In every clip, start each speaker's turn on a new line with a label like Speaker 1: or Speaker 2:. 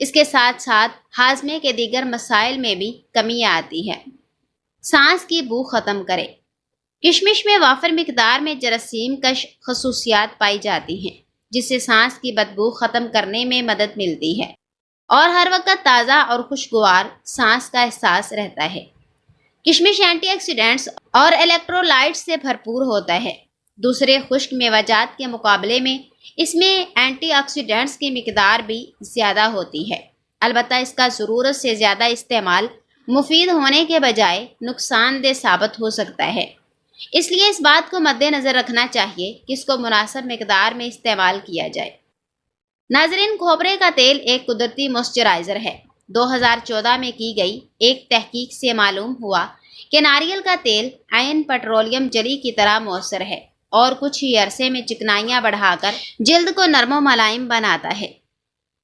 Speaker 1: اس کے ساتھ ساتھ ہاضمے کے دیگر مسائل میں بھی کمی آتی ہے۔ سانس کی بو ختم کرے۔ کشمش میں وافر مقدار میں جراثیم کش خصوصیات پائی جاتی ہیں، جس سے سانس کی بدبو ختم کرنے میں مدد ملتی ہے اور ہر وقت تازہ اور خوشگوار سانس کا احساس رہتا ہے۔ کشمش اینٹی آکسیڈنٹس اور الیکٹرولائٹس سے بھرپور ہوتا ہے۔ دوسرے خشک میوہ جات کے مقابلے میں اس میں اینٹی آکسیڈنٹس کی مقدار بھی زیادہ ہوتی ہے، البتہ اس کا ضرورت سے زیادہ استعمال مفید ہونے کے بجائے نقصان دہ ثابت ہو سکتا ہے۔ اس لیے اس بات کو مد نظر رکھنا چاہیے کہ اس کو مناسب مقدار میں استعمال کیا جائے۔ ناظرین، کھوپرے کا تیل ایک قدرتی موئسچرائزر ہے۔ 2014 میں کی گئی ایک تحقیق سے معلوم ہوا کہ ناریل کا تیل عین پیٹرولیم جلی کی طرح مؤثر ہے اور کچھ ہی عرصے میں چکنائیاں بڑھا کر جلد کو نرم و ملائم بناتا ہے۔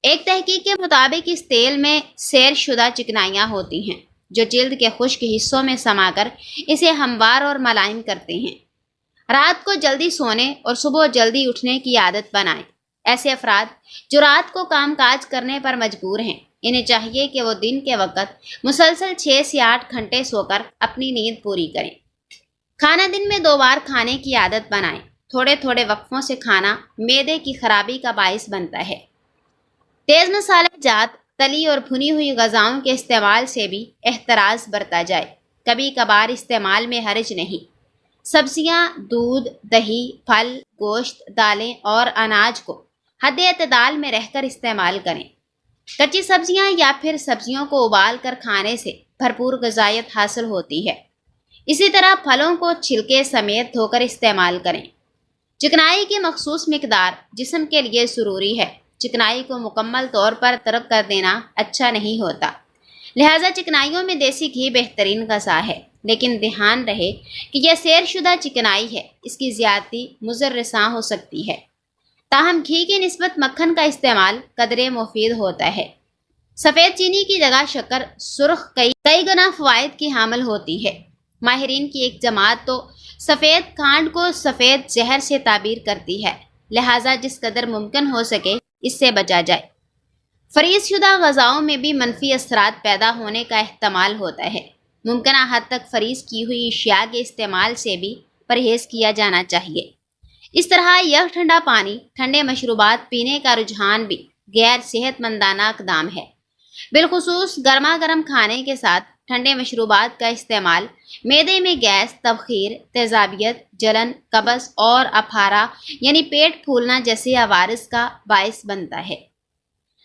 Speaker 1: ایک تحقیق کے مطابق اس تیل میں سیر شدہ چکنائیاں ہوتی ہیں جو جلد کے خشک حصوں میں سما کر اسے ہموار اور ملائم کرتے ہیں۔ رات کو جلدی سونے اور صبح جلدی اٹھنے کی عادت بنائیں۔ ایسے افراد جو رات کو کام کاج کرنے پر مجبور ہیں، انہیں چاہیے کہ وہ دن کے وقت مسلسل 6 سے 8 گھنٹے سو کر اپنی نیند پوری کریں۔ کھانا دن میں 2 بار کھانے کی عادت بنائیں۔ تھوڑے تھوڑے وقفوں سے کھانا معدے کی خرابی کا باعث بنتا ہے۔ تیز مسالہ جات، تلی اور بھنی ہوئی غذاؤں کے استعمال سے بھی احتراز برتا جائے۔ کبھی کبھار استعمال میں حرج نہیں۔ سبزیاں، دودھ، دہی، پھل، گوشت، دالیں اور اناج کو حد اعتدال میں رہ کر استعمال کریں۔ کچی سبزیاں یا پھر سبزیوں کو ابال کر کھانے سے بھرپور غذائیت حاصل ہوتی ہے۔ اسی طرح پھلوں کو چھلکے سمیت دھو کر استعمال کریں۔ چکنائی کی مخصوص مقدار جسم کے لیے ضروری ہے۔ چکنائی کو مکمل طور پر ترک کر دینا اچھا نہیں ہوتا، لہٰذا چکنائیوں میں دیسی گھی بہترین غذا ہے، لیکن دھیان رہے کہ یہ سیر شدہ چکنائی ہے، اس کی زیادتی مضر رساں ہو سکتی ہے۔ تاہم گھی کی نسبت مکھن کا استعمال قدرے مفید ہوتا ہے۔ سفید چینی کی جگہ شکر سرخ کئی گنا فوائد کی حامل ہوتی ہے۔ ماہرین کی ایک جماعت تو سفید کھانڈ کو سفید زہر سے تعبیر کرتی ہے، لہٰذا جس قدر ممکن ہو سکے اس سے بچا جائے۔ فریز شدہ غذاؤں میں بھی منفی اثرات پیدا ہونے کا احتمال ہوتا ہے۔ ممکنہ حد تک فریز کی ہوئی اشیاء کے استعمال سے بھی پرہیز کیا جانا چاہیے۔ اس طرح یہ ٹھنڈا پانی، ٹھنڈے مشروبات پینے کا رجحان بھی غیر صحت مندانہ اقدام ہے۔ بالخصوص گرما گرم کھانے کے ساتھ ٹھنڈے مشروبات کا استعمال معدے میں گیس، تبخیر، تیزابیت، جلن، قبض اور اپھارا یعنی پیٹ پھولنا جیسے عوارض کا باعث بنتا ہے۔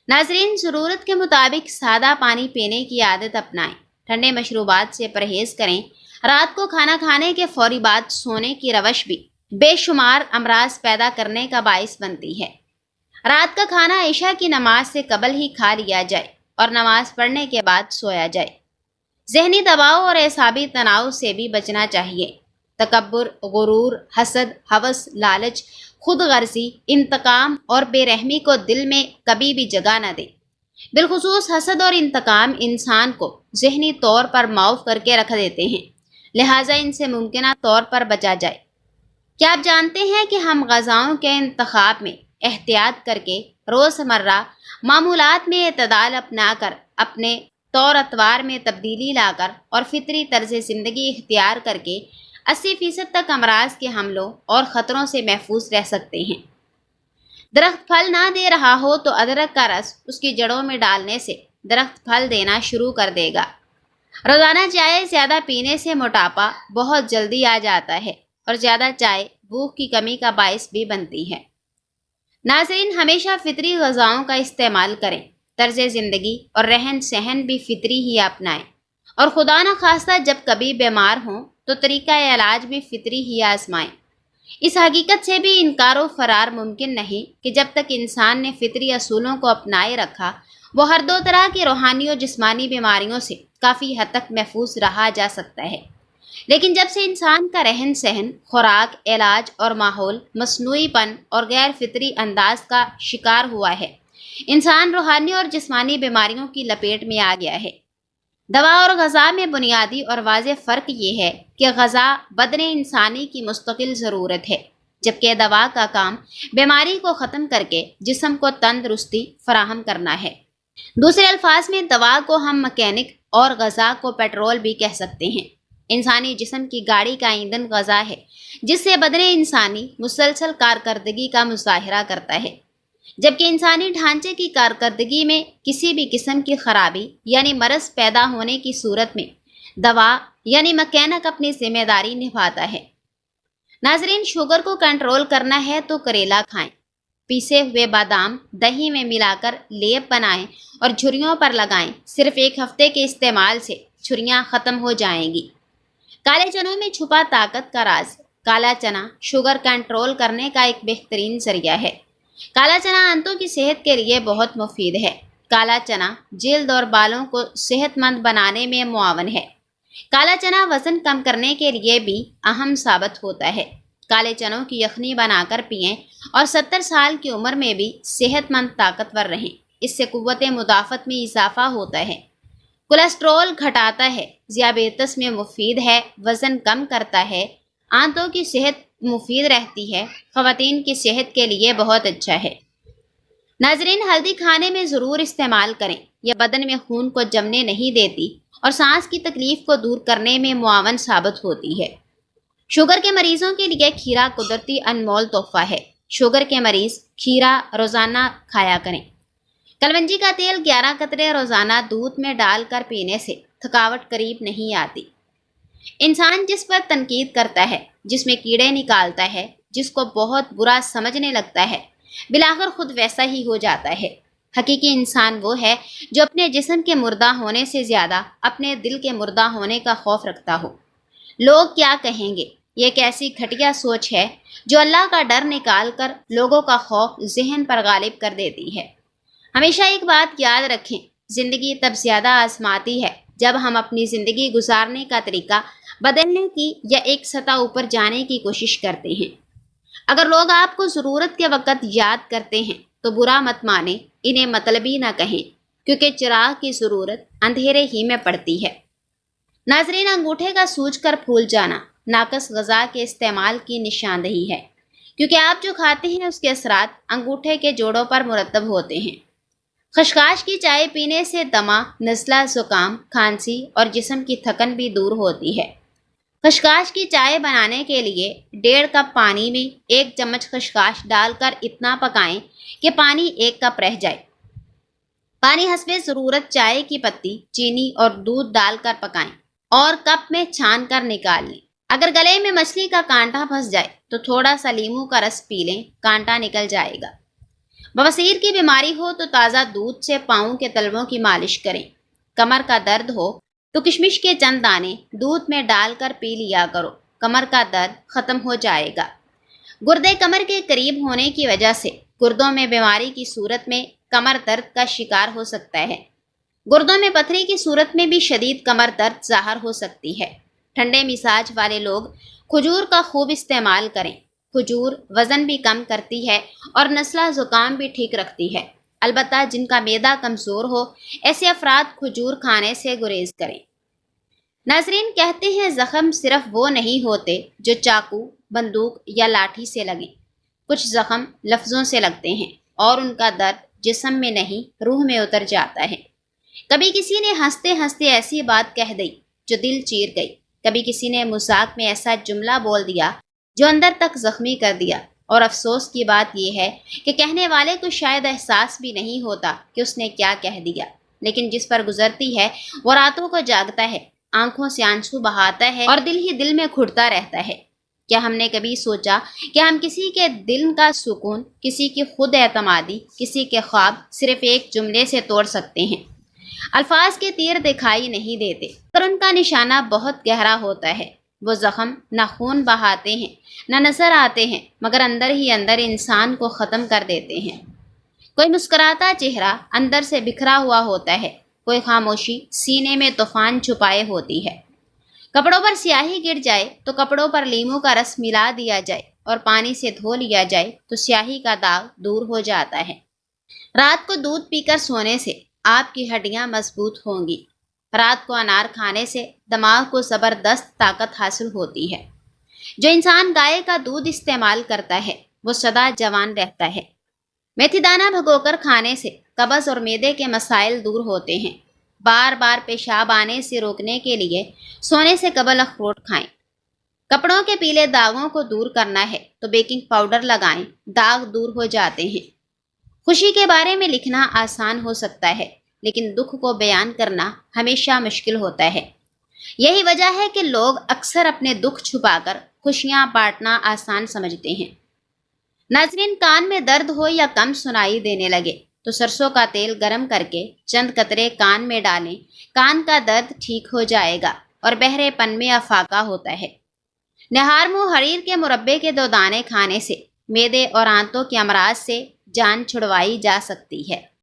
Speaker 1: ناظرین، ضرورت کے مطابق سادہ پانی پینے کی عادت اپنائیں، ٹھنڈے مشروبات سے پرہیز کریں۔ رات کو کھانا کھانے کے فوری بعد سونے کی روش بھی بے شمار امراض پیدا کرنے کا باعث بنتی ہے۔ رات کا کھانا عشاء کی نماز سے قبل ہی کھا لیا جائے اور نماز پڑھنے کے بعد سویا جائے۔ ذہنی دباؤ اور اعصابی تناؤ سے بھی بچنا چاہیے۔ تکبر، غرور، حسد، ہوس، لالچ، خود غرضی، انتقام اور بے رحمی کو دل میں کبھی بھی جگہ نہ دے۔ بالخصوص حسد اور انتقام انسان کو ذہنی طور پر معاف کر کے رکھ دیتے ہیں، لہٰذا ان سے ممکنہ طور پر بچا جائے۔ کیا آپ جانتے ہیں کہ ہم غذاؤں کے انتخاب میں احتیاط کر کے روزمرہ معمولات میں اعتدال اپنا کر، اپنے طور اتوار میں تبدیلی لا کر اور فطری طرز زندگی اختیار کر کے 80% تک امراض کے حملوں اور خطروں سے محفوظ رہ سکتے ہیں؟ درخت پھل نہ دے رہا ہو تو ادرک کا رس اس کی جڑوں میں ڈالنے سے درخت پھل دینا شروع کر دے گا۔ روزانہ چائے زیادہ پینے سے موٹاپا بہت جلدی آ جاتا ہے اور زیادہ چائے بھوک کی کمی کا باعث بھی بنتی ہے۔ ناظرین، ہمیشہ فطری غذاؤں کا استعمال کریں، طرز زندگی اور رہن سہن بھی فطری ہی اپنائیں، اور خدا نخواستہ جب کبھی بیمار ہوں تو طریقہ علاج بھی فطری ہی آزمائیں۔ اس حقیقت سے بھی انکار و فرار ممکن نہیں کہ جب تک انسان نے فطری اصولوں کو اپنائے رکھا، وہ ہر 2 طرح کی روحانی اور جسمانی بیماریوں سے کافی حد تک محفوظ رہا جا سکتا ہے۔ لیکن جب سے انسان کا رہن سہن، خوراک، علاج اور ماحول مصنوعی پن اور غیر فطری انداز کا شکار ہوا ہے، انسان روحانی اور جسمانی بیماریوں کی لپیٹ میں آ گیا ہے۔ دوا اور غذا میں بنیادی اور واضح فرق یہ ہے کہ غذا بدن انسانی کی مستقل ضرورت ہے، جبکہ دوا کا کام بیماری کو ختم کر کے جسم کو تندرستی فراہم کرنا ہے۔ دوسرے الفاظ میں دوا کو ہم مکینک اور غذا کو پیٹرول بھی کہہ سکتے ہیں۔ انسانی جسم کی گاڑی کا ایندھن غذا ہے، جس سے بدن انسانی مسلسل کارکردگی کا مظاہرہ کرتا ہے، جبکہ انسانی ڈھانچے کی کارکردگی میں کسی بھی قسم کی خرابی یعنی مرض پیدا ہونے کی صورت میں دوا یعنی مکینک اپنی ذمہ داری نبھاتا ہے۔ ناظرین، شوگر کو کنٹرول کرنا ہے تو کریلا کھائیں، پیسے ہوئے بادام دہی میں ملا کر لیپ بنائیں اور جھریوں پر لگائیں۔ صرف ایک ہفتے کے استعمال سے جھریاں ختم ہو جائیں گی۔ کالے چنوں میں چھپا طاقت کا راز۔ کالا چنا شوگر کنٹرول کرنے کا ایک بہترین ذریعہ ہے۔ کالا چنا آنتوں کی صحت کے لیے بہت مفید ہے۔ کالا چنا جلد اور بالوں کو صحت مند بنانے میں معاون ہے۔ کالا چنا وزن کم کرنے کے لیے بھی اہم ثابت ہوتا ہے۔ کالے چنوں کی یخنی بنا کر پئیں اور 70 سال کی عمر میں بھی صحت مند طاقتور رہیں۔ اس سے قوت مدافعت میں اضافہ ہوتا ہے، کولیسٹرول گھٹاتا ہے، ذیابیطس میں مفید ہے، وزن کم کرتا ہے، آنتوں کی صحت مفید رہتی ہے، خواتین کی صحت کے لیے بہت اچھا ہے۔ ناظرین، ہلدی کھانے میں ضرور استعمال کریں۔ یہ بدن میں خون کو جمنے نہیں دیتی اور سانس کی تکلیف کو دور کرنے میں معاون ثابت ہوتی ہے۔ شوگر کے مریضوں کے لیے کھیرا قدرتی انمول تحفہ ہے۔ شوگر کے مریض کھیرا روزانہ کھایا کریں۔ کلونجی کا تیل 11 قطرے روزانہ دودھ میں ڈال کر پینے سے تھکاوٹ قریب نہیں آتی۔ انسان جس پر تنقید کرتا ہے، جس میں کیڑے نکالتا ہے، جس کو بہت برا سمجھنے لگتا ہے، بالآخر خود ویسا ہی ہو جاتا ہے۔ حقیقی انسان وہ ہے جو اپنے جسم کے مردہ ہونے سے زیادہ اپنے دل کے مردہ ہونے کا خوف رکھتا ہو۔ لوگ کیا کہیں گے؟ یہ ایک ایسی گھٹیا سوچ ہے جو اللہ کا ڈر نکال کر لوگوں کا خوف ذہن پر غالب کر دیتی ہے۔ ہمیشہ ایک بات یاد رکھیں، زندگی تب زیادہ آزماتی ہے جب ہم اپنی زندگی گزارنے کا طریقہ بدلنے کی یا ایک سطح اوپر جانے کی کوشش کرتے ہیں۔ اگر لوگ آپ کو ضرورت کے وقت یاد کرتے ہیں تو برا مت مانیں، انہیں مطلبی نہ کہیں، کیونکہ چراغ کی ضرورت اندھیرے ہی میں پڑتی ہے۔ ناظرین، انگوٹھے کا سوج کر پھول جانا ناقص غذا کے استعمال کی نشاندہی ہے، کیونکہ آپ جو کھاتے ہیں اس کے اثرات انگوٹھے کے جوڑوں پر مرتب ہوتے ہیں۔ خشخاش کی چائے پینے سے دمہ، نزلہ، زکام، کھانسی اور جسم کی تھکن بھی دور ہوتی ہے۔ خشخاش کی چائے بنانے کے لیے 1.5 کپ پانی میں 1 چمچ خشخاش ڈال کر اتنا پکائیں کہ پانی 1 کپ رہ جائے۔ پانی حسب ضرورت چائے کی پتی، چینی اور دودھ ڈال کر پکائیں اور کپ میں چھان کر نکال لیں۔ اگر گلے میں مچھلی کا کانٹا پھنس جائے تو تھوڑا سا لیموں کا رس پی لیں، کانٹا نکل جائے گا۔ بواسیر کی بیماری ہو تو تازہ دودھ سے پاؤں کے تلووں کی مالش کریں۔ کمر کا درد ہو تو کشمش کے چند دانے دودھ میں ڈال کر پی لیا کرو، کمر کا درد ختم ہو جائے گا۔ گردے کمر کے قریب ہونے کی وجہ سے گردوں میں بیماری کی صورت میں کمر درد کا شکار ہو سکتا ہے۔ گردوں میں پتھری کی صورت میں بھی شدید کمر درد ظاہر ہو سکتی ہے۔ ٹھنڈے مزاج والے لوگ کھجور کا خوب استعمال کریں۔ کھجور وزن بھی کم کرتی ہے اور نزلہ زکام بھی ٹھیک رکھتی ہے۔ البتہ جن کا معدہ کمزور ہو، ایسے افراد کھجور کھانے سے گریز کریں۔ ناظرین، کہتے ہیں زخم صرف وہ نہیں ہوتے جو چاقو، بندوق یا لاٹھی سے لگیں۔ کچھ زخم لفظوں سے لگتے ہیں اور ان کا درد جسم میں نہیں روح میں اتر جاتا ہے۔ کبھی کسی نے ہنستے ہنستے ایسی بات کہہ دی جو دل چیر گئی۔ کبھی کسی نے مذاق میں ایسا جملہ بول دیا جو اندر تک زخمی کر دیا، اور افسوس کی بات یہ ہے کہ کہنے والے کو شاید احساس بھی نہیں ہوتا کہ اس نے کیا کہہ دیا، لیکن جس پر گزرتی ہے وہ راتوں کو جاگتا ہے، آنکھوں سے آنسو بہاتا ہے اور دل ہی دل میں گھٹتا رہتا ہے۔ کیا ہم نے کبھی سوچا کہ ہم کسی کے دل کا سکون، کسی کی خود اعتمادی، کسی کے خواب صرف ایک جملے سے توڑ سکتے ہیں؟ الفاظ کے تیر دکھائی نہیں دیتے پر ان کا نشانہ بہت گہرا ہوتا ہے۔ وہ زخم نہ خون بہاتے ہیں، نہ نظر آتے ہیں، مگر اندر ہی اندر انسان کو ختم کر دیتے ہیں۔ کوئی مسکراتا چہرہ اندر سے بکھرا ہوا ہوتا ہے، کوئی خاموشی سینے میں طوفان چھپائے ہوتی ہے۔ کپڑوں پر سیاہی گر جائے تو کپڑوں پر لیموں کا رس ملا دیا جائے اور پانی سے دھو لیا جائے تو سیاہی کا داغ دور ہو جاتا ہے۔ رات کو دودھ پی کر سونے سے آپ کی ہڈیاں مضبوط ہوں گی۔ رات کو انار کھانے سے دماغ کو زبردست طاقت حاصل ہوتی ہے۔ جو انسان گائے کا دودھ استعمال کرتا ہے وہ سدا جوان رہتا ہے۔ میتھی دانہ بھگو کر کھانے سے قبض اور معدے کے مسائل دور ہوتے ہیں۔ بار بار پیشاب آنے سے روکنے کے لیے سونے سے قبل اخروٹ کھائیں۔ کپڑوں کے پیلے داغوں کو دور کرنا ہے تو بیکنگ پاؤڈر لگائیں، داغ دور ہو جاتے ہیں۔ خوشی کے بارے میں لکھنا آسان ہو سکتا ہے، لیکن دکھ کو بیان کرنا ہمیشہ مشکل ہوتا ہے۔ یہی وجہ ہے کہ لوگ اکثر اپنے دکھ چھپا کر خوشیاں بانٹنا آسان سمجھتے ہیں۔ ناظرین، کان میں درد ہو یا کم سنائی دینے لگے تو سرسوں کا تیل گرم کر کے چند قطرے کان میں ڈالیں، کان کا درد ٹھیک ہو جائے گا اور بہرے پن میں افاقہ ہوتا ہے۔ نہار منہ ہریر کے مربے کے 2 دانے کھانے سے معدے اور آنتوں کے امراض سے جان چھڑوائی جا سکتی ہے۔